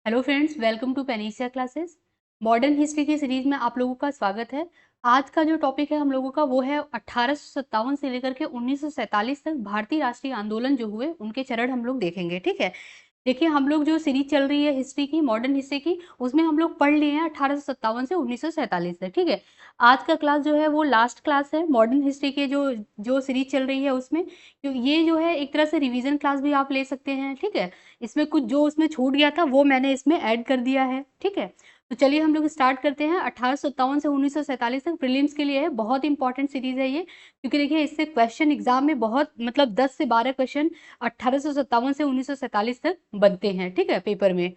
Hello friends, welcome to Panacea classes. Modern history की series में आप लोगों का स्वागत है। आज का जो टॉपिक है हम लोगों का वो है 1857 से लेकर के 1947 तक भारतीय राष्ट्रीय आंदोलन जो हुए उनके चरण हम लोग देखेंगे। ठीक है, देखिए हम लोग जो सीरीज चल रही है हिस्ट्री की, मॉडर्न हिस्ट्री की, उसमें हम लोग पढ़ लिए हैं 1857 से 1947 तक। ठीक है, आज का क्लास जो है वो लास्ट क्लास है मॉडर्न हिस्ट्री के जो जो सीरीज चल रही है उसमें। क्योंकि ये जो है एक तरह से रिवीजन क्लास भी आप ले सकते हैं। ठीक है, इसमें कुछ जो उसमें छूट गया था वो मैंने इसमें ऐड कर दिया है। ठीक है, तो चलिए हम लोग स्टार्ट करते हैं। 1857 से 1947 तक प्रीलिम्स के लिए है, बहुत इंपॉर्टेंट सीरीज है ये। क्योंकि देखिए इससे क्वेश्चन एग्जाम में बहुत मतलब 10 से 12 क्वेश्चन 1857 से 1947 तक बनते हैं। ठीक है, पेपर में।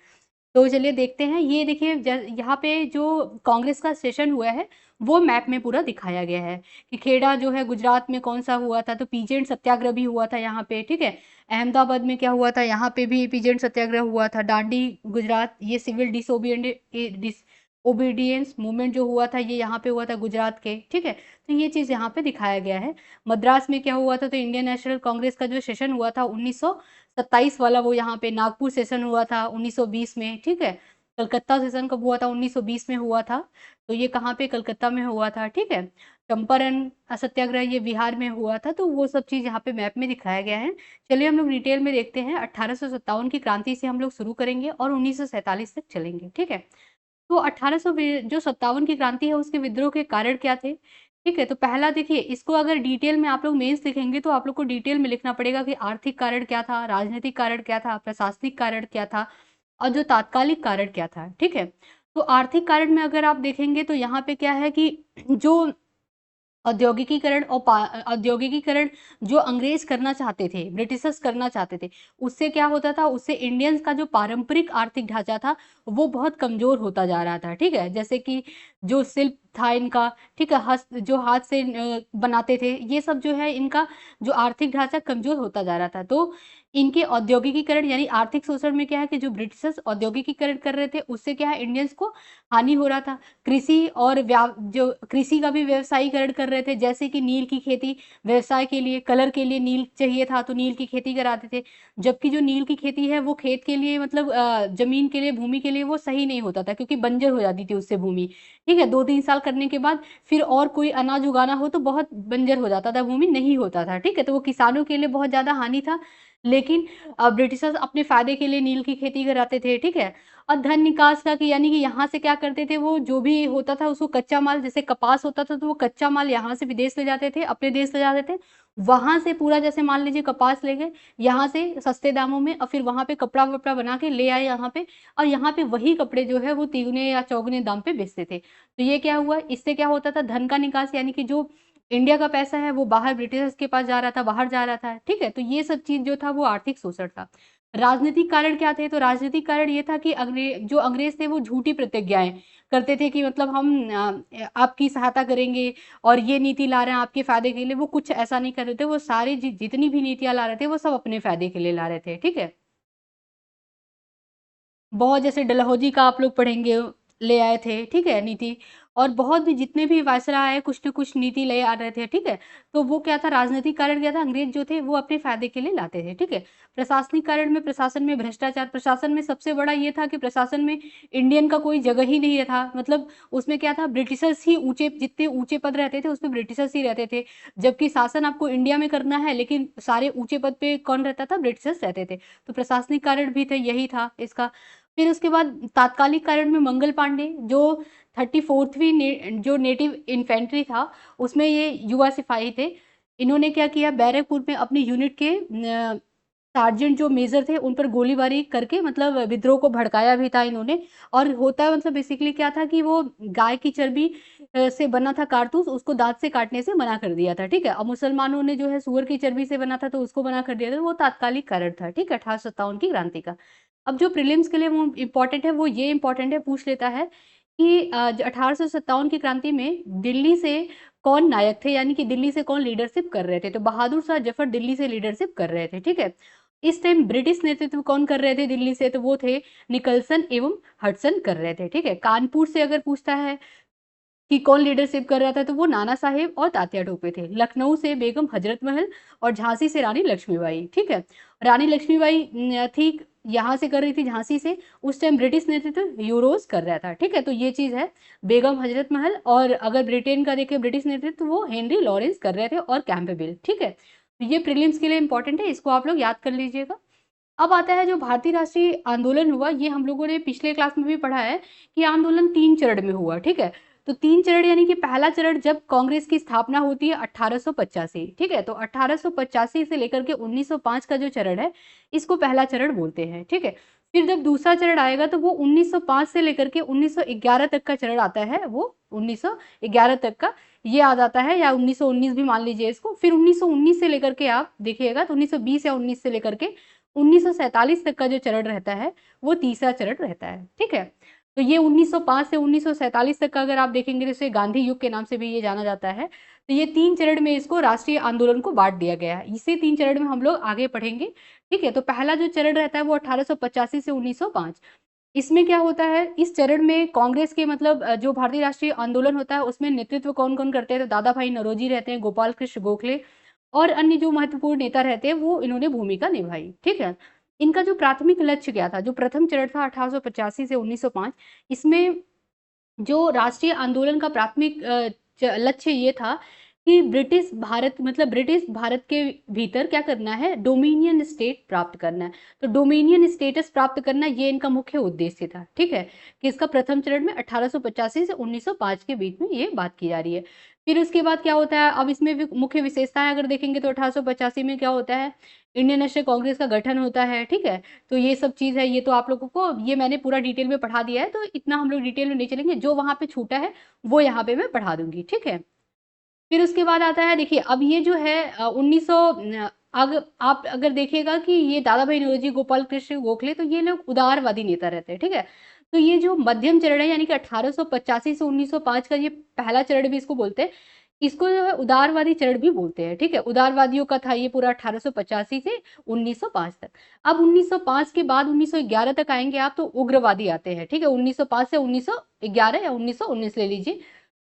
तो चलिए देखते हैं। ये देखिए यहाँ पे जो कांग्रेस का सेशन हुआ है वो मैप में पूरा दिखाया गया है कि खेड़ा जो है गुजरात में कौन सा हुआ था, तो पीजेंट सत्याग्रह भी हुआ था यहाँ पे। ठीक है, अहमदाबाद में क्या हुआ था, यहाँ पे भी पीजेंट सत्याग्रह हुआ था। दांडी गुजरात, ये सिविल डिसोबीडियंस मूवमेंट जो हुआ था ये यहाँ पे हुआ था गुजरात के। ठीक है, तो ये चीज़ यहाँ पे दिखाया गया है। मद्रास में क्या हुआ था, तो इंडियन नेशनल कांग्रेस का जो सेशन हुआ था 1927 वाला, वो यहाँ पे नागपुर सेशन हुआ था 1920 में। ठीक है, कलकत्ता सेशन कब हुआ था, 1920 में हुआ था, तो ये कहाँ पे, कलकत्ता में हुआ था। ठीक है, चंपारण सत्याग्रह ये बिहार में हुआ था, तो वो सब चीज़ यहाँ पे मैप में दिखाया गया है। चलिए हम लोग डिटेल में देखते हैं। 1857 की क्रांति से हम लोग शुरू करेंगे और 1947 तक चलेंगे। ठीक है, तो 1800 जो 57 की क्रांति है उसके विद्रोह के कारण क्या थे। ठीक है, तो पहला देखिए, इसको अगर डिटेल में आप लोग मेंस लिखेंगे तो आप लोग को डिटेल में लिखना पड़ेगा कि आर्थिक कारण क्या था, राजनीतिक कारण क्या था, प्रशासनिक कारण क्या था और जो तात्कालिक कारण क्या था। ठीक है, तो आर्थिक कारण में अगर आप देखेंगे तो यहाँ पे क्या है कि जो औद्योगिकीकरण जो अंग्रेज करना चाहते थे, ब्रिटिशर्स करना चाहते थे, उससे क्या होता था, उससे इंडियंस का जो पारंपरिक आर्थिक ढांचा था वो बहुत कमजोर होता जा रहा था। ठीक है, जैसे कि जो शिल्प था इनका, ठीक है, हस्त जो हाथ से बनाते थे, ये सब जो है इनका जो आर्थिक ढांचा कमजोर होता जा रहा था। तो इनके औद्योगिकीकरण यानी आर्थिक शोषण में क्या है कि जो ब्रिटिशर्स औद्योगिकीकरण कर रहे थे उससे क्या है इंडियंस को हानि हो रहा था। कृषि और जो कृषि का भी व्यवसायीकरण कर रहे थे, जैसे कि नील की खेती, व्यवसाय के लिए कलर के लिए नील चाहिए था तो नील की खेती कराते थे। जबकि जो नील की खेती है वो खेत के लिए मतलब जमीन के लिए, भूमि के लिए वो सही नहीं होता था, क्योंकि बंजर हो जाती थी उससे भूमि। ठीक है, 2-3 साल करने के बाद फिर और कोई अनाज उगाना हो तो बहुत बंजर हो जाता था, भूमि नहीं होता था। ठीक है, तो वो किसानों के लिए बहुत ज्यादा हानि था। लेकिन ब्रिटिशर्स अपने फायदे के लिए नील की खेती कराते थे। ठीक है, और धन निकास का कि यानी कि यहाँ से क्या करते थे, वो जो भी होता था उसको कच्चा माल, जैसे कपास होता था तो वो कच्चा माल यहाँ से विदेश ले जाते थे, अपने देश ले जाते थे। वहां से पूरा, जैसे मान लीजिए कपास ले गए यहाँ से सस्ते दामों में और फिर वहां पे कपड़ा वपड़ा बना के ले आए यहाँ पे, और यहाँ पे वही कपड़े जो है वो तिगुने या चौगुने दाम पे बेचते थे। तो ये क्या हुआ, इससे क्या होता था, धन का निकास, यानी कि जो इंडिया का पैसा है वो बाहर ब्रिटिशर्स के पास जा रहा था, बाहर जा रहा था। ठीक है, तो ये सब चीज जो था वो आर्थिक शोषण था। राजनीतिक कारण क्या थे, तो राजनीतिक कारण ये था कि जो अंग्रेज थे वो झूठी प्रतिज्ञाएं करते थे कि मतलब हम आपकी सहायता करेंगे और ये नीति ला रहे हैं आपके फायदे के लिए। वो कुछ ऐसा नहीं कर रहे थे, वो सारी जितनी भी नीतियां ला रहे थे वो सब अपने फायदे के लिए ला रहे थे। ठीक है, बहुत जैसे डलहौजी का आप लोग पढ़ेंगे, ले आए थे। ठीक है, नीति। और बहुत भी जितने भी वायसराय आए कुछ न कुछ नीति ले आ रहे थे। ठीक है, तो वो क्या था, राजनीतिक कारण क्या था, अंग्रेज जो थे वो अपने फायदे के लिए लाते थे। ठीक है, प्रशासनिक कारण में प्रशासन में भ्रष्टाचार, प्रशासन में सबसे बड़ा ये था कि प्रशासन में इंडियन का कोई जगह ही नहीं था। मतलब उसमें क्या था, ब्रिटिशर्स ही ऊंचे, जितने ऊंचे पद रहते थे उसमें ब्रिटिशर्स ही रहते थे। जबकि शासन आपको इंडिया में करना है लेकिन सारे ऊंचे पद पे कौन रहता था, ब्रिटिशर्स रहते थे। तो प्रशासनिक कारण भी थे, यही था इसका। फिर उसके बाद तात्कालिक कारण में मंगल पांडे जो 34वीं जो नेटिव इन्फेंट्री था उसमें ये युवा सिपाही थे। इन्होंने क्या किया, बैरकपुर में अपनी यूनिट के सार्जेंट जो मेजर थे उन पर गोलीबारी करके मतलब विद्रोह को भड़काया भी था इन्होंने। और होता है मतलब बेसिकली क्या था कि वो गाय की चर्बी से बना था कारतूस, उसको दांत से काटने से मना कर दिया था। ठीक है, और मुसलमानों ने जो है सुअर की चर्बी से बना था तो उसको मना कर दिया था। वो तात्कालिक कारण था। ठीक है, 1857 की क्रांति का। अब जो प्रीलिम्स के लिए वो इम्पोर्टेंट है, वो ये इम्पोर्टेंट है, पूछ लेता है कि 1857 की क्रांति में दिल्ली से कौन नायक थे, यानी कि दिल्ली से कौन लीडरशिप कर रहे थे। तो बहादुर शाह जफर दिल्ली से लीडरशिप कर रहे थे। ठीक है, इस टाइम ब्रिटिश नेतृत्व कौन कर रहे थे दिल्ली से, तो वो थे निकलसन एवं हडसन कर रहे थे। ठीक है, कानपुर से अगर पूछता है कि कौन लीडरशिप कर रहा था तो वो नाना साहेब और तात्या टोपे थे। लखनऊ से बेगम हजरत महल और झांसी से रानी लक्ष्मीबाई। ठीक है, रानी लक्ष्मीबाई थी यहाँ से कर रही थी झांसी से, उस टाइम ब्रिटिश नेतृत्व यूरोज कर रहा था, ठीक है। तो ये चीज़ है बेगम हजरत महल, और अगर ब्रिटेन का देखें ब्रिटिश नेतृत्व वो हेनरी लॉरेंस कर रहे थे और कैम्पबेल, ठीक है। तो ये प्रीलिम्स के लिए इंपॉर्टेंट है, इसको आप लोग याद कर लीजिएगा। अब आता है जो भारतीय राष्ट्रीय आंदोलन हुआ, ये हम लोगों ने पिछले क्लास में भी पढ़ा है कि आंदोलन 3 चरण में हुआ, ठीक है। तो 3 चरण यानी कि पहला चरण जब कांग्रेस की स्थापना होती है 1885, ठीक है। तो 1885 से लेकर के 1905 का जो चरण है, इसको पहला चरण बोलते हैं, ठीक है। फिर जब दूसरा चरण आएगा तो वो 1905 से लेकर के 1911 तक का चरण आता है, वो 1911 तक का ये आ जाता है, या 1919 भी मान लीजिए इसको। फिर 1919 से लेकर के आप देखिएगा तो 1920 या 19 से लेकर के 1947 तक का जो चरण रहता है वो तीसरा चरण रहता है, ठीक है। तो ये 1905 से 1947 तक का अगर आप देखेंगे तो इसे गांधी युग के नाम से भी ये जाना जाता है। तो ये 3 चरण में इसको राष्ट्रीय आंदोलन को बांट दिया गया है, इसे 3 चरण में हम लोग आगे पढ़ेंगे, ठीक है। तो पहला जो चरण रहता है वो 1885 से 1905। इसमें क्या होता है, इस चरण में कांग्रेस के मतलब जो भारतीय राष्ट्रीय आंदोलन होता है उसमें नेतृत्व कौन कौन करते हैं, तो दादा भाई नौरोजी रहते हैं, गोपाल कृष्ण गोखले और अन्य जो महत्वपूर्ण नेता रहते हैं वो इन्होंने भूमिका निभाई, ठीक है। इनका जो प्राथमिक लक्ष्य क्या था, जो प्रथम चरण था 1885 से 1905, इसमें जो राष्ट्रीय आंदोलन का प्राथमिक लक्ष्य ये था कि ब्रिटिश भारत के भीतर क्या करना है, डोमिनियन स्टेट प्राप्त करना है। तो डोमिनियन स्टेटस प्राप्त करना ये इनका मुख्य उद्देश्य था, ठीक है। कि इसका प्रथम चरण में 1885 से 1905 के बीच में ये बात की जा रही है। फिर उसके बाद क्या होता है, अब इसमें भी मुख्य विशेषताएं अगर देखेंगे तो 1885 में क्या होता है, इंडियन नेशनल कांग्रेस का गठन होता है, ठीक है। तो ये सब चीज़ है, ये तो आप लोगों को ये मैंने पूरा डिटेल में पढ़ा दिया है, तो इतना हम लोग डिटेल में नहीं चलेंगे, जो वहाँ पे छूटा है वो यहाँ पे मैं पढ़ा दूंगी, ठीक है। फिर उसके बाद आता है, देखिए अब ये जो है 1900 अगर आप अगर देखिएगा कि ये दादा भाई नौरोजी, गोपाल कृष्ण गोखले, तो ये लोग उदारवादी नेता रहते हैं, ठीक है। तो ये जो मध्यम चरण है यानी कि 1885 से 1905 का ये पहला चरण भी इसको बोलते हैं, इसको जो है उदारवादी चरण भी बोलते हैं, ठीक है। उदारवादियों का था ये पूरा 1885 से 1905 तक। अब 1905 के बाद 1911 तक आएंगे आप तो उग्रवादी आते हैं, ठीक है। 1905 से 1911 या 1919 ले लीजिए।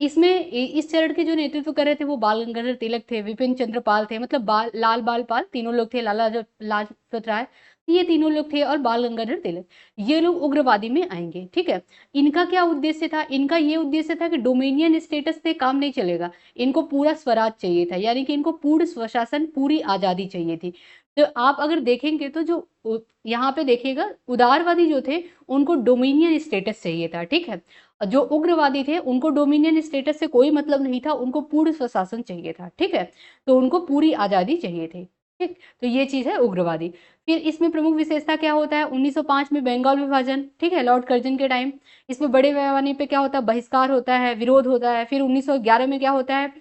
इसमें इस चरण के जो नेतृत्व कर रहे थे वो बाल गंगाधर तिलक थे, विपिन चंद्र पाल थे, मतलब लाल बाल पाल तीनों लोग थे, लाला लाजपत राय, ये तीनों लोग थे, और बाल गंगाधर तिलक, ये लोग उग्रवादी में आएंगे, ठीक है। इनका क्या उद्देश्य था, इनका ये उद्देश्य था कि डोमिनियन स्टेटस से काम नहीं चलेगा, इनको पूरा स्वराज चाहिए था, यानी कि इनको पूर्ण स्वशासन, पूरी आजादी चाहिए थी। तो आप अगर देखेंगे तो जो यहाँ पे देखिएगा उदारवादी जो थे उनको डोमिनियन स्टेटस चाहिए था, ठीक है। जो उग्रवादी थे उनको डोमिनियन स्टेटस से कोई मतलब नहीं था, उनको पूर्ण स्वशासन चाहिए था, ठीक है। तो उनको पूरी आजादी चाहिए थी, ठीक। तो ये चीज है उग्रवादी। फिर इसमें प्रमुख विशेषता क्या होता है, 1905 में बंगाल विभाजन, ठीक है, लॉर्ड कर्जन के टाइम। इसमें बड़े पैमाने पे क्या होता है, बहिष्कार होता है, विरोध होता है। फिर 1911 में क्या होता है,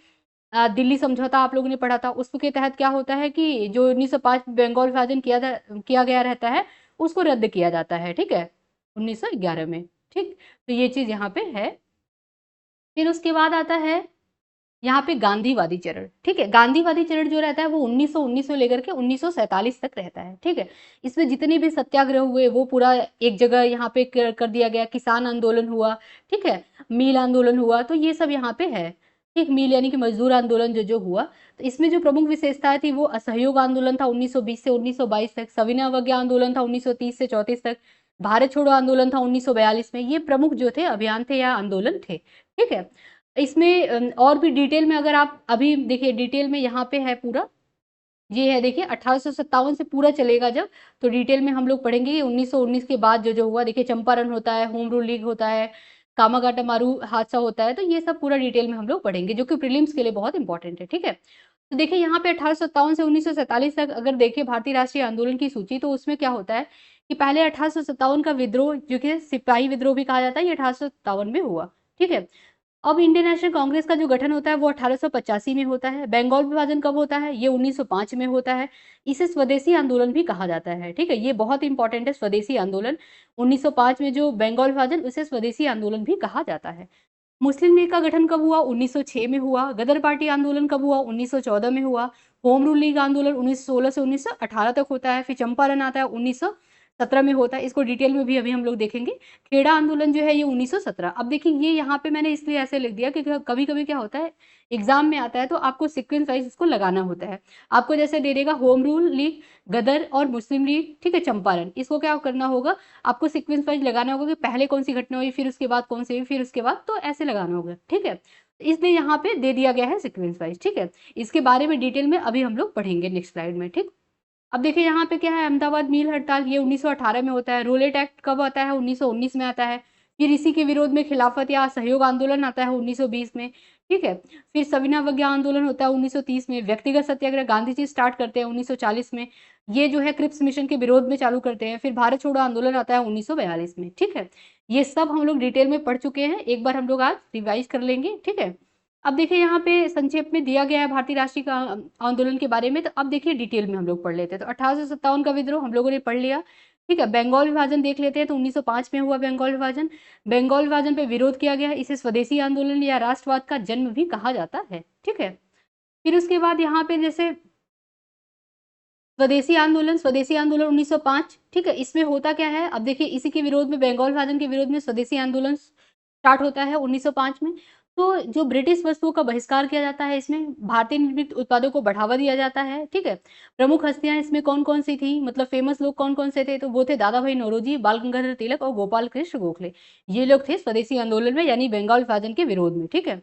दिल्ली समझौता आप लोगों ने पढ़ा था, उसके तहत क्या होता है कि जो 1905 बंगाल विभाजन किया गया रहता है उसको रद्द किया जाता है, ठीक है, 1911 में, ठीक। तो ये चीज यहाँ पे है। फिर उसके बाद आता है यहाँ पे गांधीवादी चरण, ठीक है। गांधीवादी चरण जो रहता है वो 1919 से लेकर के 1947 तक रहता है, ठीक है। इसमें जितने भी सत्याग्रह हुए वो पूरा एक जगह यहाँ पे कर दिया गया, किसान आंदोलन हुआ, ठीक है, मील आंदोलन हुआ, तो ये सब यहाँ पे है, ठीक। मील यानी कि मजदूर आंदोलन जो जो हुआ। तो इसमें जो प्रमुख विशेषताएं थी वो असहयोग आंदोलन था 1920 से 1922 तक, सविनय अवज्ञा आंदोलन था 1930 से 34 तक, भारत छोड़ो आंदोलन था 1942 में। ये प्रमुख जो थे अभियान थे या आंदोलन थे, ठीक है। इसमें और भी डिटेल में अगर आप अभी देखिए, डिटेल में यहाँ पे है पूरा, ये है देखिए 1857 से पूरा चलेगा जब, तो डिटेल में हम लोग पढ़ेंगे कि 1919 के बाद जो जो हुआ, देखिए चंपारण होता है, होम रूल लीग होता है, कामागाटा मारू हादसा होता है, तो ये सब पूरा डिटेल में हम लोग पढ़ेंगे जो कि प्रीलिम्स के लिए बहुत इंपॉर्टेंट है, ठीक है। तो देखिए यहाँ पे 1857 से 1947 तक अगर देखिए भारतीय राष्ट्रीय आंदोलन की सूची, तो उसमें क्या होता है कि पहले 1857 का विद्रोह जो कि सिपाही विद्रोह भी कहा जाता है, ये 1857 में हुआ, ठीक है। अब इंडियन नेशनल कांग्रेस का जो गठन होता है वो 1885 में होता है। बंगाल विभाजन कब होता है, ये 1905 में होता है। इसे स्वदेशी आंदोलन भी कहा जाता है, ठीक है, ये बहुत इंपॉर्टेंट है, स्वदेशी आंदोलन। 1905 में जो बंगाल विभाजन, उसे स्वदेशी आंदोलन भी कहा जाता है। मुस्लिम लीग का गठन कब हुआ, 1906 में हुआ। गदर पार्टी आंदोलन कब हुआ, 1914 में हुआ। होम रूल लीग आंदोलन 1916 से 1918 तक होता है। फिर चंपारण आता है 17 में होता है, इसको डिटेल में भी अभी हम लोग देखेंगे। खेड़ा आंदोलन जो है ये 1917। अब देखिए ये यहाँ पे मैंने इसलिए ऐसे लिख दिया क्योंकि कभी-कभी क्या होता है एग्जाम में आता है तो आपको सीक्वेंस वाइज इसको लगाना होता है। आपको जैसे दे देगा होम रूल लीग, गदर और मुस्लिम लीग, ठीक है, चंपारण। इसको क्या करना होगा, आपको सीक्वेंस वाइज लगाना होगा कि पहले कौन सी घटना हुई, फिर उसके बाद कौन सी हुई, फिर उसके बाद, तो ऐसे लगाना होगा, ठीक है। इसलिए यहाँ पे दे दिया गया है सीक्वेंस वाइज, ठीक है। इसके बारे में डिटेल में अभी हम लोग पढ़ेंगे नेक्स्ट स्लाइड में, ठीक। अब देखिए यहाँ पे क्या है, अहमदाबाद मील हड़ताल ये 1918 में होता है। रोलेट एक्ट कब आता है, 1919 में आता है। फिर इसी के विरोध में खिलाफत या सहयोग आंदोलन आता है 1920 में, ठीक है। फिर सविनय आंदोलन होता है 1930 में। व्यक्तिगत सत्याग्रह गांधी जी स्टार्ट करते हैं 1940 में, ये जो है क्रिप्स मिशन के विरोध में चालू करते हैं। फिर भारत छोड़ो आंदोलन आता है 1942 में, ठीक है। ये सब हम लोग डिटेल में पढ़ चुके हैं, एक बार हम लोग आज रिवाइज कर लेंगे, ठीक है। अब देखिए यहाँ पे संक्षेप में दिया गया है भारतीय राष्ट्रीय का आंदोलन के बारे में। तो अब देखिए डिटेल में हम लोग पढ़ लेते हैं। तो 1857 का विद्रोह हम लोगों ने पढ़ लिया, ठीक है। बंगाल विभाजन देख लेते हैं। तो 1905 में हुआ बंगाल विभाजन। बंगाल विभाजन पे विरोध किया गया, इसे स्वदेशी आंदोलन या राष्ट्रवाद का जन्म भी कहा जाता है, ठीक है। फिर उसके बाद यहाँ पे जैसे स्वदेशी आंदोलन 1905, ठीक है। इसमें होता क्या है, अब देखिए इसी के विरोध में, बंगाल विभाजन के विरोध में स्वदेशी आंदोलन स्टार्ट होता है 1905 में। तो जो ब्रिटिश वस्तुओं का बहिष्कार किया जाता है, इसमें भारतीय निर्मित उत्पादों को बढ़ावा दिया जाता है, ठीक है। प्रमुख हस्तियां इसमें कौन कौन सी थी, मतलब फेमस लोग कौन कौन से थे, तो वो थे दादा भाई नौरोजी, बाल गंगाधर तिलक और गोपाल कृष्ण गोखले। ये लोग थे स्वदेशी आंदोलन में, यानी बंगाल विभाजन के विरोध में, ठीक है।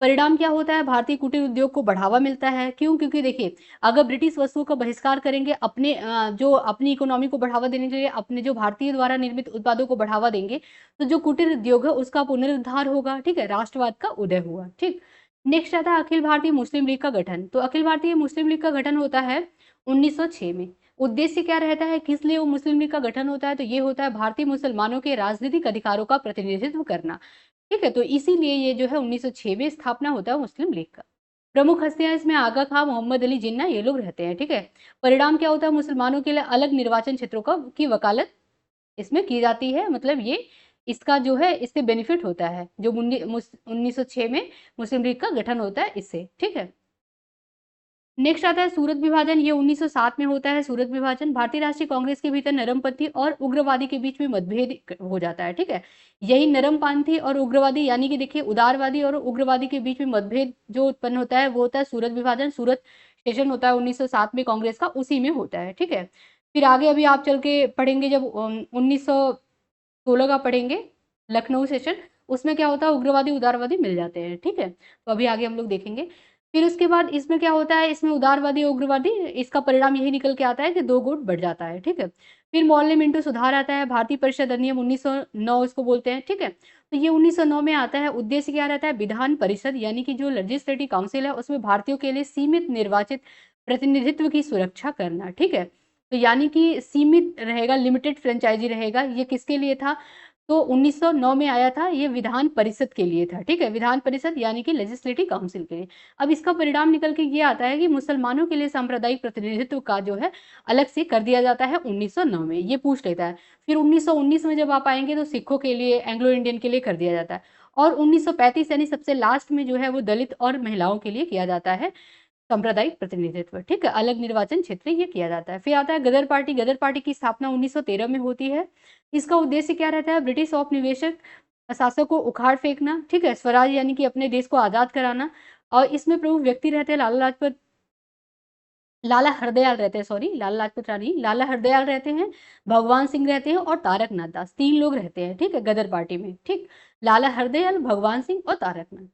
परिणाम क्या होता है, भारतीय कुटीर उद्योग को बढ़ावा मिलता है। क्यों, क्योंकि देखिए अगर ब्रिटिश वस्तुओं का बहिष्कार करेंगे, अपने जो अपनी इकोनॉमी को बढ़ावा देने के लिए अपने जो भारतीय द्वारा निर्मित उत्पादों को बढ़ावा देंगे, तो जो कुटीर उद्योग है उसका पुनरुद्धार होगा, ठीक है, राष्ट्रवाद का उदय हुआ, ठीक। नेक्स्ट आता है अखिल भारतीय मुस्लिम लीग का गठन। तो अखिल भारतीय मुस्लिम लीग का गठन होता है 1906 में। उद्देश्य क्या रहता है, किस लिए वो मुस्लिम लीग का गठन होता है, तो ये होता है भारतीय मुसलमानों के राजनीतिक अधिकारों का प्रतिनिधित्व करना, ठीक है। तो इसीलिए ये जो है 1906 में स्थापना होता है मुस्लिम लीग का। प्रमुख हस्तियां इसमें आगा खां, मोहम्मद अली जिन्ना, ये लोग रहते हैं, ठीक है। परिणाम क्या होता है, मुसलमानों के लिए अलग निर्वाचन क्षेत्रों का की वकालत इसमें की जाती है। मतलब ये इसका जो है इससे बेनिफिट होता है, जो 1906 में मुस्लिम लीग का गठन होता है इससे, ठीक है। नेक्स्ट आता है सूरत विभाजन, ये 1907 में होता है। सूरत विभाजन भारतीय राष्ट्रीय कांग्रेस के भीतर नरमपंथी और उग्रवादी के बीच में मतभेद हो जाता है, ठीक है। यही नरमपंथी और उग्रवादी, यानी कि देखिए उदारवादी और उग्रवादी के बीच में मतभेद जो उत्पन्न होता है वो होता है सूरत विभाजन। सूरत सेशन होता है 1907 में कांग्रेस का, उसी में होता है, ठीक है। फिर आगे अभी आप चल के पढ़ेंगे, जब 1916 का पढ़ेंगे लखनऊ सेशन, उसमें क्या होता है उग्रवादी उदारवादी मिल जाते हैं, ठीक है। तो अभी आगे हम लोग देखेंगे। फिर उसके बाद इसमें क्या होता है, इसमें उदारवादी उग्रवादी, इसका परिणाम यही निकल के आता है कि 2 गुट बढ़ जाता है, ठीक है। फिर मौलवी मिंटो सुधार आता है, भारतीय परिषद अधिनियम 1909 इसको बोलते हैं, ठीक है। तो ये 1909 में आता है। उद्देश्य क्या रहता है, विधान परिषद यानी कि जो लेजिस्लेटिव काउंसिल है उसमें भारतीयों के लिए सीमित निर्वाचित प्रतिनिधित्व की सुरक्षा करना, ठीक है। तो यानी कि सीमित रहेगा, लिमिटेड फ्रेंचाइजी रहेगा। ये किसके लिए था, तो 1909 में आया था, ये विधान परिषद के लिए था, ठीक है। विधान परिषद यानी कि लेजिस्लेटिव काउंसिल के लिए। अब इसका परिणाम निकल के ये आता है कि मुसलमानों के लिए सांप्रदायिक प्रतिनिधित्व का जो है अलग से कर दिया जाता है 1909 में, ये पूछ लेता है। फिर 1919 में जब आप आएंगे तो सिखों के लिए, एंग्लो इंडियन के लिए कर दिया जाता है। और 1935 यानी सबसे लास्ट में जो है वो दलित और महिलाओं के लिए किया जाता है सांप्रदायिक प्रतिनिधित्व, ठीक है, अलग निर्वाचन क्षेत्र ये किया जाता है। फिर आता है गदर पार्टी। गदर पार्टी की स्थापना 1913 में होती है। इसका उद्देश्य क्या रहता है, ब्रिटिश औपनिवेशिक शासक को उखाड़ फेंकना, ठीक है, स्वराज यानी कि अपने देश को आजाद कराना। और इसमें प्रमुख व्यक्ति रहते हैं लाला हरदयाल रहते हैं, सॉरी लाला लाजपत राय नहीं, लाला हरदयाल रहते हैं, भगवान सिंह रहते हैं और तारक नाथ दास, 3 लोग रहते हैं, ठीक है, गदर पार्टी में, ठीक। लाला हरदयाल, भगवान सिंह और तारक नाथ।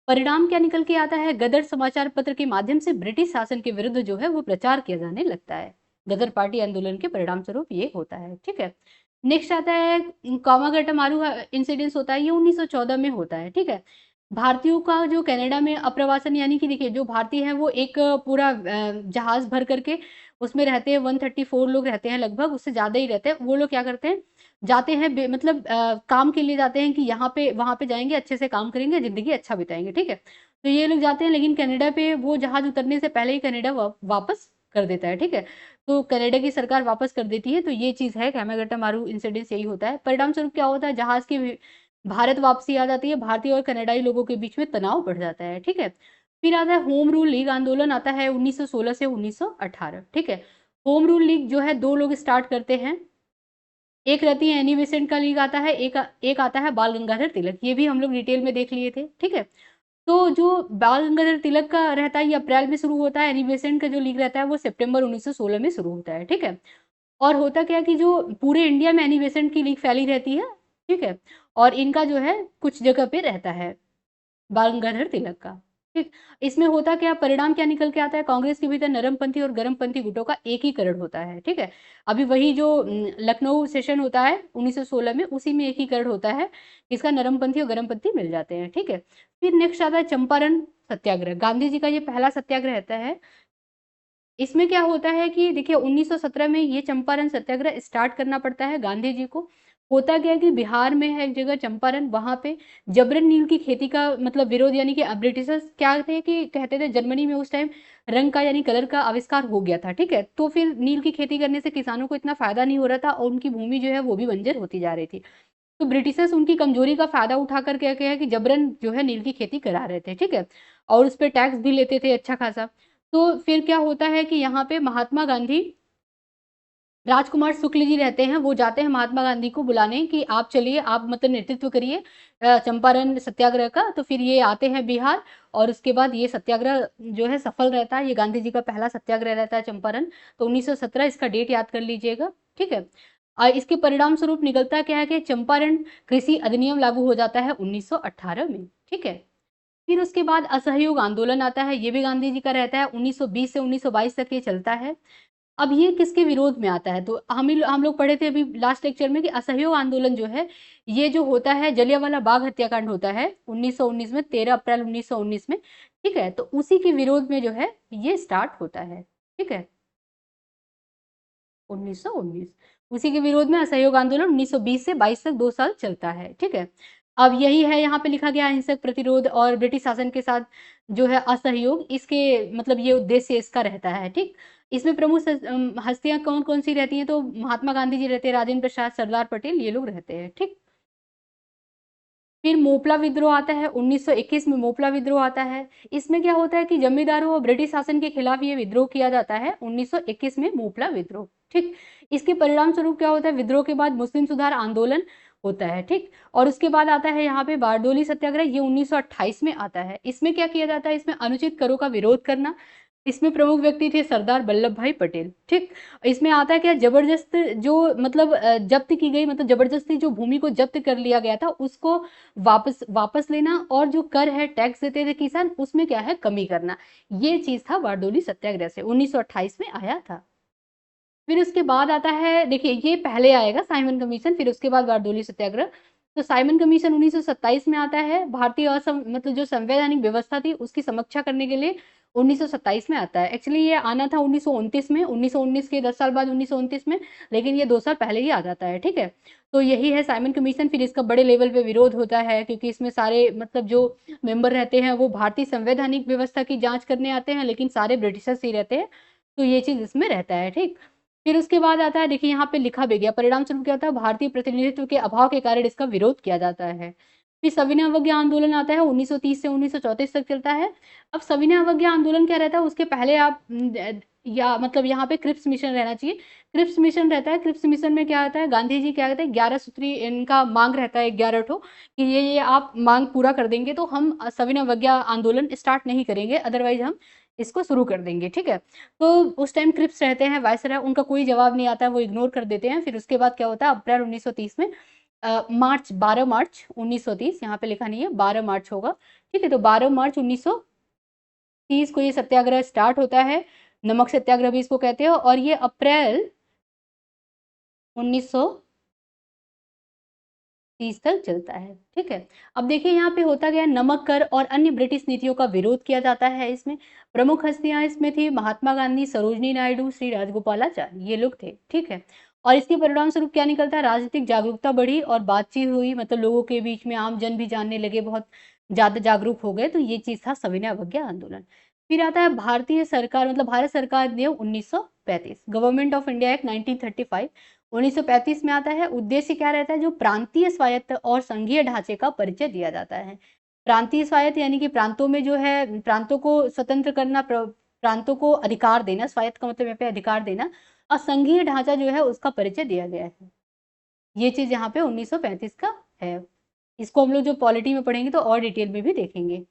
परिणाम क्या निकल के आता है, गदर समाचार पत्र के माध्यम से ब्रिटिश शासन के विरुद्ध जो है वो प्रचार किया जाने लगता है। गदर पार्टी आंदोलन के परिणाम स्वरूप ये होता है, ठीक है। नेक्स्ट आता है कामागट्टा मारू इंसिडेंस होता है, ये 1914 में होता है, ठीक है। भारतीयों का जो कनाडा में अप्रवासन, यानी कि देखिए जो भारतीय हैं वो एक पूरा जहाज भर करके उसमें रहते हैं, 134 लोग रहते हैं लगभग, उससे ज्यादा ही रहते हैं। वो लोग क्या करते हैं, जाते हैं मतलब काम के लिए जाते हैं कि यहाँ पे वहां पे जाएंगे, अच्छे से काम करेंगे, जिंदगी अच्छा बिताएंगे, ठीक है। तो ये लोग जाते हैं, लेकिन कनाडा पे वो जहाज उतरने से पहले ही कनाडा वापस कर देता है, ठीक है। तो कनाडा की सरकार वापस कर देती है। तो ये चीज है, कामागट्टा मारू इंसिडेंस यही होता है। परिणाम स्वरूप क्या होता है, जहाज की भारत वापसी आ जाती है, भारतीय और कनाडाई लोगों के बीच में तनाव बढ़ जाता है, ठीक है। फिर आता है होम रूल लीग आंदोलन, आता है 1916 से 1918, ठीक है। होम रूल लीग जो है 2 लोग स्टार्ट करते हैं, एक रहती है एनी बेसेंट का लीग आता है, एक आता है बाल गंगाधर तिलक, ये भी हम लोग डिटेल में देख लिए थे, ठीक है। तो जो बाल गंगाधर तिलक का रहता है ये अप्रैल में शुरू होता है, एनी बेसेंट का जो लीग रहता है वो सितंबर 1916 में शुरू होता है, ठीक है। और होता क्या है कि जो पूरे इंडिया में एनी बेसेंट की लीग फैली रहती है, ठीक है, और इनका जो है कुछ जगह पे रहता है बाल गंगाधर तिलक का, ठीक। इसमें होता क्या, परिणाम क्या निकल के आता है, कांग्रेस के भीतर नरमपंथी और गरमपंथी गुटों का एकीकरण होता है, ठीक है। अभी वही जो लखनऊ सेशन होता है 1916 में, उसी में एकीकरण होता है, इसका नरमपंथी और गरमपंथी मिल जाते हैं, ठीक है। फिर नेक्स्ट आता है चंपारण सत्याग्रह, गांधी जी का ये पहला सत्याग्रह रहता है। इसमें क्या होता है कि देखिए 1917 में ये चंपारण सत्याग्रह स्टार्ट करना पड़ता है गांधी जी को। होता क्या है कि बिहार में है एक जगह चंपारण, वहां पे जबरन नील की खेती का मतलब विरोध, यानी कि ब्रिटिशर्स क्या थे कि कहते थे, जर्मनी में उस टाइम रंग का यानी कलर का आविष्कार हो गया था, ठीक है। तो फिर नील की खेती करने से किसानों को इतना फायदा नहीं हो रहा था और उनकी भूमि जो है वो भी बंजर होती जा रही थी। तो ब्रिटिशर्स उनकी कमजोरी का फायदा उठाकर क्या किया है कि जबरन जो है नील की खेती करा रहे थे, ठीक है, और उस पर टैक्स भी लेते थे अच्छा खासा। तो फिर क्या होता है कि यहाँ पे महात्मा गांधी, राजकुमार शुक्ल जी रहते हैं, वो जाते हैं महात्मा गांधी को बुलाने कि आप चलिए, आप मतलब नेतृत्व करिए चंपारण सत्याग्रह का। तो फिर ये आते हैं बिहार, और उसके बाद ये सत्याग्रह जो है सफल रहता है, ये गांधी जी का पहला सत्याग्रह रहता है चंपारण। तो 1917 इसका डेट याद कर लीजिएगा, ठीक है। इसके परिणाम स्वरूप निकलता क्या है कि चंपारण कृषि अधिनियम लागू हो जाता है 1918 में, ठीक है। फिर उसके बाद असहयोग आंदोलन आता है, ये भी गांधी जी का रहता है, 1920 से 1922 तक ये चलता है। अब ये किसके विरोध में आता है, तो हम लोग पढ़े थे अभी लास्ट लेक्चर में कि असहयोग आंदोलन जो है ये जो होता है, जलियांवाला बाग हत्याकांड होता है 1919 में, 13 अप्रैल 1919 में, ठीक है। तो उसी के विरोध में जो है ये स्टार्ट होता है, ठीक है, 1919, उसी के विरोध में असहयोग आंदोलन 1920 से 22 तक 2 साल चलता है, ठीक है। अब यही है यहाँ पे लिखा गया, अहिंसक प्रतिरोध और ब्रिटिश शासन के साथ जो है असहयोग, इसके मतलब ये उद्देश्य इसका रहता है, ठीक। इसमें प्रमुख हस्तियां कौन कौन सी रहती हैं, तो महात्मा गांधी जी रहते हैं, राजेंद्र प्रसाद, सरदार पटेल, ये लोग रहते हैं, ठीक। फिर मोपला विद्रोह आता है 1921 में, मोपला विद्रोह आता है। इसमें क्या होता है कि जमींदारों और ब्रिटिश शासन के खिलाफ ये विद्रोह किया जाता है 1921 में, मोपला विद्रोह, ठीक। इसके परिणाम स्वरूप क्या होता है, विद्रोह के बाद मुस्लिम सुधार आंदोलन होता है, ठीक। और उसके बाद आता है यहाँ पे बारडोली सत्याग्रह, ये 1928 में आता है। इसमें क्या किया जाता है, इसमें अनुचित करों का विरोध करना। इसमें प्रमुख व्यक्ति थे सरदार वल्लभ भाई पटेल, ठीक। इसमें आता है क्या, जबरदस्त जो मतलब जब्त की गई, मतलब जबरदस्ती जो भूमि को जब्त कर लिया गया था उसको वापस वापस लेना, और जो कर है टैक्स देते थे किसान, उसमें क्या है कमी करना। ये चीज था बारडोली सत्याग्रह से 1928 में आया था। फिर उसके बाद आता है, देखिए ये पहले आएगा साइमन कमीशन, फिर उसके बाद बारडोली सत्याग्रह। तो साइमन कमीशन 1927 में आता है, भारतीय मतलब जो संवैधानिक व्यवस्था थी उसकी समीक्षा करने के लिए 1927 में आता है। एक्चुअली ये आना था 1929 में, 1919 के 10 साल बाद 1929 में, लेकिन ये 2 साल पहले ही आ जाता है, ठीक है। तो यही है साइमन कमीशन। फिर इसका बड़े लेवल पे विरोध होता है, क्योंकि इसमें सारे मतलब जो मेंबर रहते हैं वो भारतीय संवैधानिक व्यवस्था की जांच करने आते हैं, लेकिन सारे ब्रिटिशर्स ही रहते हैं। तो ये चीज इसमें रहता है, ठीक। फिर उसके बाद आता है, देखिए यहाँ पे लिखा भी गया, परिणाम स्वरूप क्या होता है, भारतीय प्रतिनिधित्व के अभाव के कारण इसका विरोध किया जाता है। फिर सविनय अवज्ञा आंदोलन आता है 1930 से 1934 तक चलता है। अब सविनय अवज्ञा आंदोलन क्या रहता है, उसके पहले आप या मतलब यहाँ पे क्रिप्स मिशन रहना चाहिए। क्रिप्स मिशन रहता है, क्रिप्स मिशन में क्या होता है, गांधी जी क्या कहते हैं, 11 सूत्री इनका मांग रहता है, 11 ठो, कि ये आप मांग पूरा कर देंगे तो हम सविनय अवज्ञा आंदोलन स्टार्ट नहीं करेंगे, अदरवाइज हम इसको शुरू कर देंगे, ठीक है। तो उस टाइम क्रिप्स रहते हैं, वायसराय, उनका कोई जवाब नहीं आता है, वो इग्नोर कर देते हैं। फिर उसके बाद क्या होता है, अप्रैल 1930 में मार्च 12 मार्च 1930, यहाँ पे लिखा नहीं है, 12 मार्च होगा, ठीक है। तो 12 मार्च 1930 को ये सत्याग्रह स्टार्ट होता है, नमक सत्याग्रह भी इसको कहते हैं, और ये अप्रैल 1930 तक चलता है, ठीक है। अब देखिए यहाँ पे होता गया, नमक कर और अन्य ब्रिटिश नीतियों का विरोध किया जाता है। इसमें प्रमुख हस्तियां इसमें थी महात्मा गांधी, सरोजनी नायडू, श्री राजगोपालाचारी, ये लोग थे, ठीक है। और इसके परिणाम स्वरूप क्या निकलता है, राजनीतिक जागरूकता बढ़ी और बातचीत हुई, मतलब लोगों के बीच में आम जन भी जानने लगे, बहुत ज्यादा जागरूक हो गए। तो ये चीज था सविनय अवज्ञा आंदोलन। फिर आता है भारतीय सरकार, मतलब भारत सरकार ने 1935, गवर्नमेंट ऑफ इंडिया एक्ट 1935, 1935 में आता है। उद्देश्य क्या रहता है, जो प्रांतीय स्वायत्त और संघीय ढांचे का परिचय दिया जाता है। प्रांतीय स्वायत्त यानी कि प्रांतों में जो है, प्रांतों को स्वतंत्र करना, प्रांतों को अधिकार देना, स्वायत्त का मतलब यहाँ पे अधिकार देना, और संघीय ढांचा जो है उसका परिचय दिया गया है। ये चीज यहाँ पे 1935 का है। इसको हम लोग जो पॉलिटी में पढ़ेंगे तो और डिटेल में भी देखेंगे।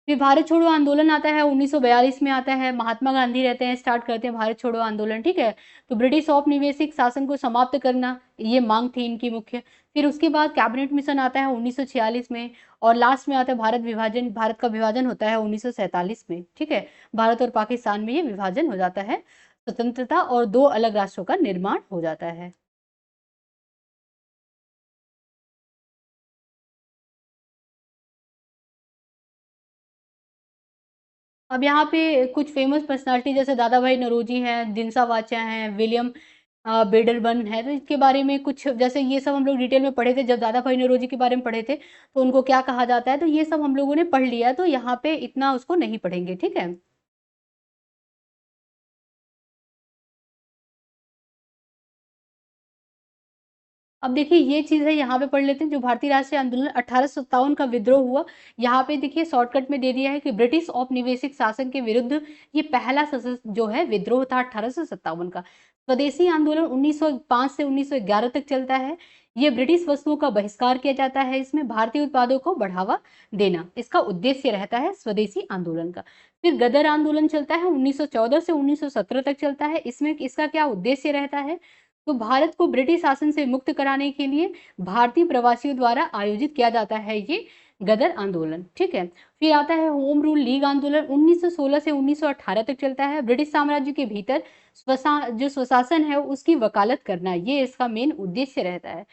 फिर भारत छोड़ो आंदोलन आता है 1942 में आता है। महात्मा गांधी रहते हैं, स्टार्ट करते हैं भारत छोड़ो आंदोलन, ठीक है। तो ब्रिटिश औपनिवेशिक शासन को समाप्त करना, ये मांग थी इनकी मुख्य। फिर उसके बाद कैबिनेट मिशन आता है 1946 में, और लास्ट में आता है भारत विभाजन। भारत का विभाजन होता है 1947 में, ठीक है। भारत और पाकिस्तान में ये विभाजन हो जाता है, स्वतंत्रता और दो अलग राष्ट्रों का निर्माण हो जाता है। अब यहाँ पे कुछ फेमस पर्सनालिटी जैसे दादा भाई नौरोजी हैं, दिनसा वाचा हैं, विलियम बेडरबन है, तो इसके बारे में कुछ जैसे ये सब हम लोग डिटेल में पढ़े थे जब दादा भाई नौरोजी के बारे में पढ़े थे, तो उनको क्या कहा जाता है, तो ये सब हम लोगों ने पढ़ लिया, तो यहाँ पे इतना उसको नहीं पढ़ेंगे, ठीक है। अब देखिए ये चीज़ है, यहाँ पे पढ़ लेते हैं। जो भारतीय राष्ट्रीय आंदोलन 1857 का विद्रोह हुआ, यहाँ पे देखिए शॉर्टकट में दे दिया है कि ब्रिटिश औपनिवेशिक शासन के विरुद्ध ये पहला सशस्त्र जो है विद्रोह था 1857 का। स्वदेशी आंदोलन 1905 से 1911 तक चलता है। ये ब्रिटिश वस्तुओं का बहिष्कार किया जाता है, इसमें भारतीय उत्पादों को बढ़ावा देना इसका उद्देश्य रहता है स्वदेशी आंदोलन का। फिर गदर आंदोलन चलता है 1914 से 1917 तक चलता है। इसमें इसका क्या उद्देश्य रहता है, तो भारत को ब्रिटिश शासन से मुक्त कराने के लिए भारतीय प्रवासियों द्वारा आयोजित किया जाता है ये गदर आंदोलन, ठीक है। फिर आता है होम रूल लीग आंदोलन 1916 से 1918 तक चलता है। ब्रिटिश साम्राज्य के भीतर जो स्वशासन है उसकी वकालत करना, ये इसका मेन उद्देश्य रहता है।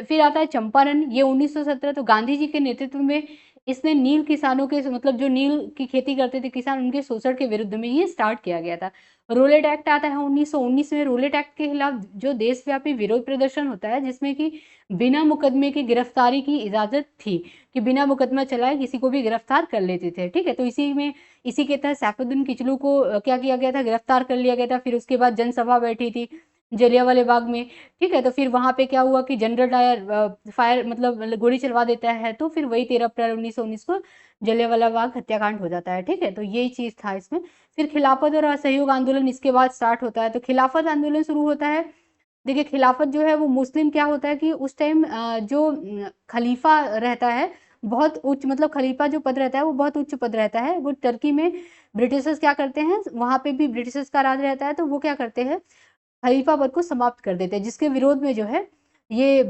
फिर आता है चंपारण, ये 1917, तो गांधी जी के नेतृत्व में इसने नील किसानों के मतलब जो नील की खेती करते थे किसान, उनके शोषण के विरुद्ध में ये स्टार्ट किया गया था। रोलेट एक्ट आता है 1919 में। रोलेट एक्ट के खिलाफ जो देशव्यापी विरोध प्रदर्शन होता है, जिसमें कि बिना मुकदमे की गिरफ्तारी की इजाजत थी, कि बिना मुकदमा चलाए किसी को भी गिरफ्तार कर लेते थे, ठीक है। तो इसी के तहत सैफुद्दीन किचलू को क्या किया गया था, गिरफ्तार कर लिया गया था। फिर उसके बाद जनसभा बैठी थी जलियांवाले बाग में, ठीक है। तो फिर वहां पे क्या हुआ कि जनरल डायर फायर मतलब गोली चलवा देता है, तो फिर वही 13 अप्रैल 1919 को जलियांवाला बाग हत्याकांड हो जाता है, ठीक है। तो यही चीज था इसमें। फिर खिलाफत और असहयोग आंदोलन इसके बाद स्टार्ट होता है। तो खिलाफत आंदोलन शुरू होता है। देखिए खिलाफत जो है वो मुस्लिम क्या होता है कि उस टाइम जो खलीफा रहता है बहुत उच्च, मतलब खलीफा जो पद रहता है वो बहुत उच्च पद रहता है। वो टर्की में ब्रिटिशर्स क्या करते हैं, वहां पे भी ब्रिटिशर्स का राज रहता है, तो वो क्या करते हैं खलीफा पद को समाप्त कर देते हैं, जिसके विरोध में जो है ये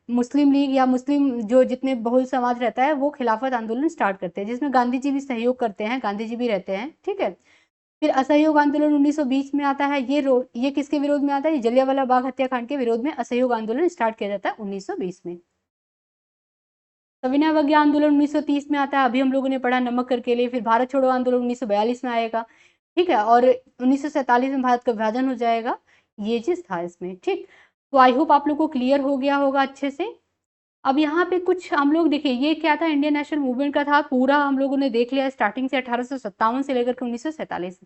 मुस्लिम लीग या मुस्लिम जो जितने बहुल समाज रहता है वो खिलाफत आंदोलन स्टार्ट करते हैं, जिसमें गांधी जी भी सहयोग करते हैं, गांधी जी भी रहते हैं, ठीक है। फिर असहयोग आंदोलन 1920 में आता है। ये किसके विरोध में आता है, जलियांवाला बाग हत्याकांड के विरोध में असहयोग आंदोलन स्टार्ट किया जाता है 1920 में। सविनय अवज्ञा आंदोलन 1930 में आता है, अभी हम लोगों ने पढ़ा नमक कर के लिए। फिर भारत छोड़ो आंदोलन 1942 में आएगा, ठीक है। और 1947 में भारत का विभाजन हो जाएगा, ये चीज था इसमें, ठीक। तो आई होप आप लोग को क्लियर हो गया होगा अच्छे से। अब यहाँ पे कुछ हम लोग देखिए, ये क्या था, इंडियन नेशनल मूवमेंट का था, पूरा हम लोगों ने देख लिया स्टार्टिंग से 1857 से लेकर के 1947।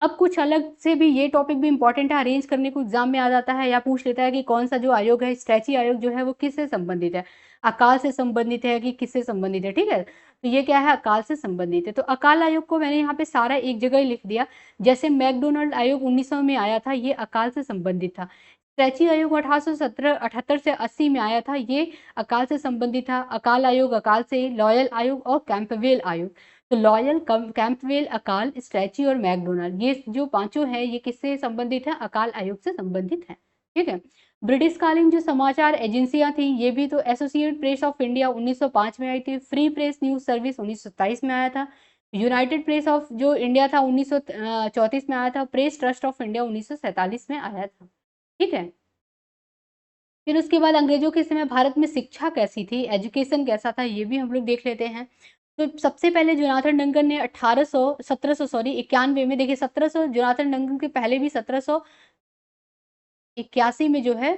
अब कुछ अलग से भी ये टॉपिक भी इंपॉर्टेंट है, अरेंज करने को एग्जाम में आ जाता है या पूछ लेता है कि कौन सा जो आयोग है, स्ट्रैची आयोग जो है वो किससे संबंधित है, अकाल से संबंधित है कि किससे संबंधित है, ठीक है। तो ये क्या है, अकाल से संबंधित है। तो अकाल आयोग को मैंने यहाँ पे सारा एक जगह ही लिख दिया। जैसे मैकडोनल्ड आयोग 1900 में आया था, ये अकाल से संबंधित था। स्ट्रैची आयोग 1878 से 80 में आया था, ये अकाल से संबंधित था। अकाल आयोग अकाल से, लॉयल आयोग और कैंपवेल आयोग। तो लॉयल, कैंपवेल, अकाल, स्ट्रैची और मैकडोनल्ड, ये जो पांचों है ये किससे संबंधित है, अकाल आयोग से संबंधित है, ठीक है। ब्रिटिश कालीन जो समाचार एजेंसियां थी, ये भी तो एसोसिएटेड प्रेस ऑफ इंडिया 1905 में आई थी। फ्री प्रेस न्यूज सर्विस 1927 में आया था। यूनाइटेड प्रेस ऑफ जो इंडिया था 1934 में आया था। प्रेस ट्रस्ट ऑफ इंडिया 1947 में आया था, ठीक है। फिर उसके बाद अंग्रेजों के समय भारत में शिक्षा कैसी थी, एजुकेशन कैसा था, ये भी हम लोग देख लेते हैं। तो सबसे पहले जोनाथन डंगन ने 1700 सॉरी 91 में, देखिए 1700 जोनाथन डंगन के पहले भी 1781 में जो है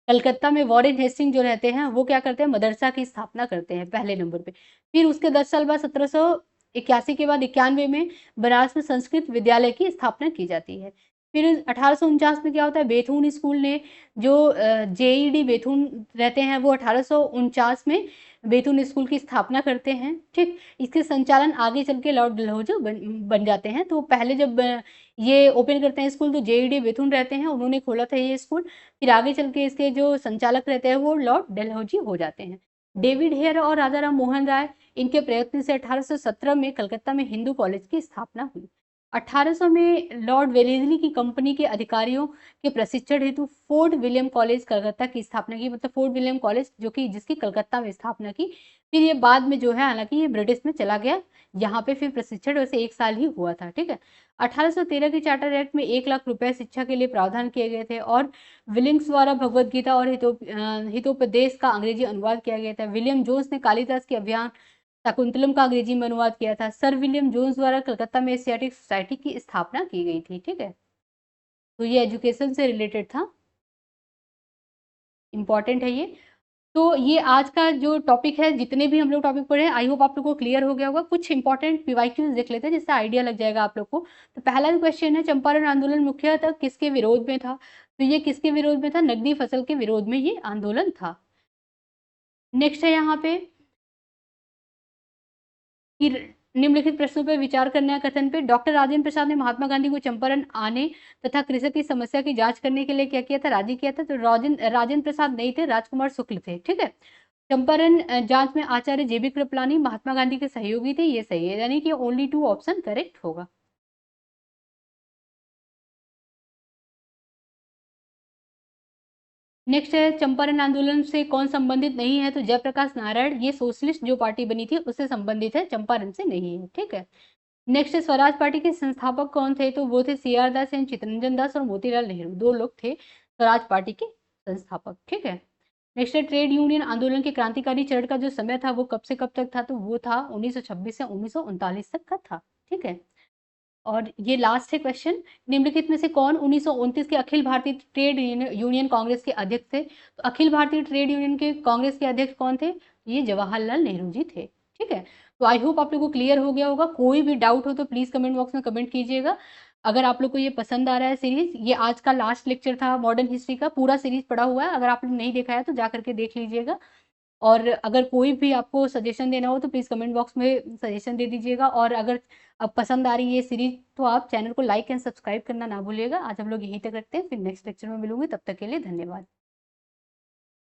कलकत्ता में वॉरेन हेस्टिंग जो रहते हैं वो क्या करते हैं, मदरसा की स्थापना करते हैं पहले नंबर पे। फिर उसके 10 साल बाद 1781 के बाद 91 में बनारस में संस्कृत विद्यालय की स्थापना की जाती है। फिर 1849 में क्या होता है, बेथुन स्कूल ने जो जेईडी बेथुन रहते हैं वो 1849 में बेथुन स्कूल की स्थापना करते हैं। ठीक, इसके संचालन आगे चल के लॉर्ड डलहौजी बन जाते हैं। तो पहले जब ये ओपन करते हैं स्कूल तो जेईडी बेथुन रहते हैं, उन्होंने खोला था ये स्कूल। फिर आगे चल के इसके जो संचालक रहते हैं वो लॉर्ड डलहौजी हो जाते हैं। डेविड हेयर और राजा राम मोहन राय, इनके प्रयत्न से 1817 में कलकत्ता में हिंदू कॉलेज की स्थापना हुई। 1800 में लॉर्ड वेलेस्ली की कंपनी के अधिकारियों के प्रशिक्षण हेतु फोर्ट विलियम कॉलेज कलकत्ता की स्थापना की, मतलब फोर्ट विलियम कॉलेज जो कि जिसकी कलकत्ता में स्थापना की। फिर ये बाद में जो है हालांकि ये ब्रिटिश में चला गया, यहाँ पे फिर प्रशिक्षण वैसे 1 साल ही हुआ था। ठीक है, 1813 के चार्टर एक्ट में 1 लाख रुपए शिक्षा के लिए प्रावधान किए गए थे और विलिंग्स द्वारा भगवद गीता और हितोपदेश का अंग्रेजी अनुवाद किया गया था। विलियम जोन्स ने कालिदास के अभियान शकुंतलम का अंग्रेजी में अनुवाद किया था। सर विलियम जोन्स द्वारा कलकत्ता में एशियाटिक सोसाइटी की स्थापना की गई थी। ठीक है, तो ये एजुकेशन से रिलेटेड था, इंपॉर्टेंट है ये। तो ये आज का जो टॉपिक है, जितने भी हम लोग टॉपिक पढ़े हैं, आई होप आप लोग को क्लियर हो गया होगा। कुछ इंपॉर्टेंट पीवाईक्यूज देख लेते हैं जिससे आइडिया लग जाएगा आप लोग को। तो पहला जो क्वेश्चन है, चंपारण आंदोलन मुख्यतः किसके विरोध में था? तो ये किसके विरोध में था? नकदी फसल के विरोध में ये आंदोलन था। नेक्स्ट है यहाँ पे कि निम्नलिखित प्रश्नों पर विचार करना है कथन पे। डॉक्टर राजेंद्र प्रसाद ने महात्मा गांधी को चंपारण आने तथा कृषक की समस्या की जांच करने के लिए क्या किया था? राजी किया था। तो राजेंद्र प्रसाद नहीं थे, राजकुमार शुक्ल थे। ठीक है, चंपारण जांच में आचार्य जेबी कृपलानी महात्मा गांधी के सहयोगी थे, ये सही है, यानी कि ओनली 2 ऑप्शन करेक्ट होगा। नेक्स्ट है, चंपारण आंदोलन से कौन संबंधित नहीं है? तो जयप्रकाश नारायण, ये सोशलिस्ट जो पार्टी बनी थी उससे संबंधित है, चंपारण से नहीं है। ठीक है, नेक्स्ट है, स्वराज पार्टी के संस्थापक कौन थे? तो वो थे CR Das and Chittaranjan Das और मोतीलाल नेहरू, 2 लोग थे स्वराज पार्टी के संस्थापक। ठीक है, नेक्स्ट है, ट्रेड यूनियन आंदोलन के क्रांतिकारी चरण का जो समय था वो कब से कब तक था? तो वो था 1926 से 1939 तक का था। ठीक है, और ये लास्ट है क्वेश्चन, निम्नलिखित में से कौन 1929 के अखिल भारतीय ट्रेड यूनियन कांग्रेस के अध्यक्ष थे? तो अखिल भारतीय ट्रेड यूनियन के कांग्रेस के अध्यक्ष कौन थे? ये जवाहरलाल नेहरू जी थे। ठीक है, तो आई होप आप लोग को क्लियर हो गया होगा। कोई भी डाउट हो तो प्लीज कमेंट बॉक्स में कमेंट कीजिएगा। अगर आप लोग को ये पसंद आ रहा है सीरीज, ये आज का लास्ट लेक्चर था मॉडर्न हिस्ट्री का, पूरा सीरीज पढ़ा हुआ है, अगर आपने नहीं देखा है तो जा करके देख लीजिएगा। और अगर कोई भी आपको सजेशन देना हो तो प्लीज़ कमेंट बॉक्स में सजेशन दे दीजिएगा। और अगर अब पसंद आ रही है ये सीरीज तो आप चैनल को लाइक एंड सब्सक्राइब करना ना भूलिएगा। आज हम लोग यहीं तक रखते हैं, फिर नेक्स्ट लेक्चर में मिलूंगी, तब तक के लिए धन्यवाद।